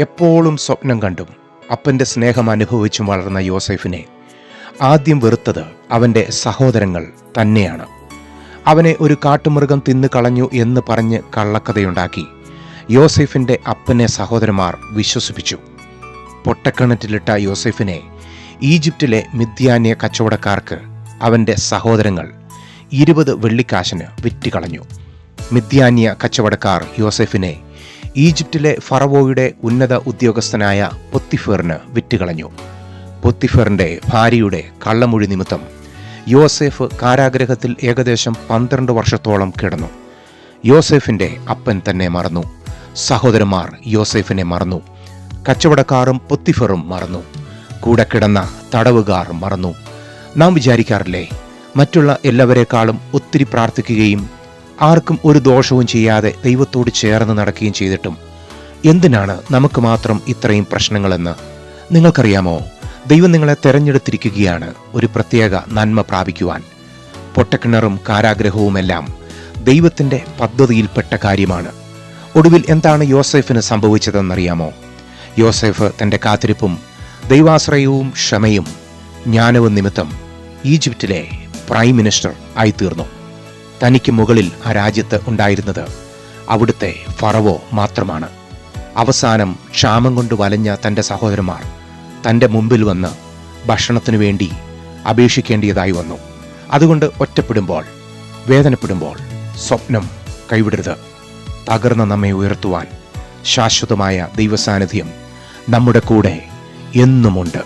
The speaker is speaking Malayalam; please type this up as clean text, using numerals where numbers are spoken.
എപ്പോഴും സ്വപ്നം കണ്ടും അപ്പൻ്റെ സ്നേഹം അനുഭവിച്ചും വളർന്ന യോസേഫിനെ ആദ്യം വെറുത്തത് അവൻ്റെ സഹോദരങ്ങൾ തന്നെയാണ്. അവനെ ഒരു കാട്ടുമൃഗം തിന്നു കളഞ്ഞു എന്ന് പറഞ്ഞ് കള്ളക്കഥയുണ്ടാക്കി യോസേഫിൻ്റെ അപ്പനെ സഹോദരന്മാർ വിശ്വസിപ്പിച്ചു. പൊട്ടക്കിണറ്റിലിട്ട യോസേഫിനെ ഈജിപ്തിലെ മിദ്യാന്യ കച്ചവടക്കാർക്ക് അവൻ്റെ സഹോദരങ്ങൾ 20 വെള്ളിക്കാശിന് വിറ്റുകളഞ്ഞു. മിദ്യാന്യ കച്ചവടക്കാർ യോസേഫിനെ ഈജിപ്തിലെ ഫറവോയുടെ ഉന്നത ഉദ്യോഗസ്ഥനായ പൊത്തിഫറിന് വിറ്റുകളഞ്ഞു. പൊത്തിഫറിൻ്റെ ഭാര്യയുടെ കള്ളമൊഴി നിമിത്തം യോസേഫ് കാരാഗ്രഹത്തിൽ ഏകദേശം 12 വർഷത്തോളം കിടന്നു. യോസേഫിൻ്റെ അപ്പൻ തന്നെ മറന്നു, സഹോദരന്മാർ യോസേഫിനെ മറന്നു, കച്ചവടക്കാരും പൊത്തിഫറും മറന്നു, കൂടെ കിടന്ന തടവുകാർ മറന്നു. നാം വിചാരിക്കാറില്ലേ, മറ്റുള്ള എല്ലാവരെക്കാളും ഒത്തിരി പ്രാർത്ഥിക്കുകയും ആർക്കും ഒരു ദോഷവും ചെയ്യാതെ ദൈവത്തോട് ചേർന്ന് നടക്കുകയും ചെയ്തിട്ടും എന്തിനാണ് നമുക്ക് മാത്രം ഇത്രയും പ്രശ്നങ്ങളെന്ന് നിങ്ങൾക്കറിയാമോ? ദൈവം നിങ്ങളെ തെരഞ്ഞെടുത്തിരിക്കുകയാണ് ഒരു പ്രത്യേക നന്മ പ്രാപിക്കുവാൻ. പൊട്ടക്കിണറും കാരാഗ്രഹവുമെല്ലാം ദൈവത്തിൻ്റെ പദ്ധതിയിൽപ്പെട്ട കാര്യമാണ്. ഒടുവിൽ എന്താണ് യോസേഫിന് സംഭവിച്ചതെന്നറിയാമോ? യോസേഫ് തൻ്റെ കാത്തിരിപ്പും ദൈവാശ്രയവും ക്ഷമയും ജ്ഞാനവും നിമിത്തം ഈജിപ്തിലെ പ്രൈം മിനിസ്റ്റർ ആയിത്തീർന്നു. തനിക്ക് മുകളിൽ ആ രാജ്യത്ത് ഉണ്ടായിരുന്നത് അവിടുത്തെ ഫറവോ മാത്രമാണ്. അവസാനം ക്ഷാമം കൊണ്ട് വലഞ്ഞ തൻ്റെ സഹോദരന്മാർ തൻ്റെ മുമ്പിൽ വന്ന് ഭക്ഷണത്തിനു വേണ്ടി അപേക്ഷിക്കേണ്ടതായി വന്നു. അതുകൊണ്ട് ഒറ്റപ്പെടുമ്പോൾ, വേദനപ്പെടുമ്പോൾ സ്വപ്നം കൈവിടരുത്. തകർന്ന നമ്മെ ഉയർത്തുവാൻ ശാശ്വതമായ ദൈവസാന്നിധ്യം നമ്മുടെ കൂടെ എന്നുമുണ്ട്.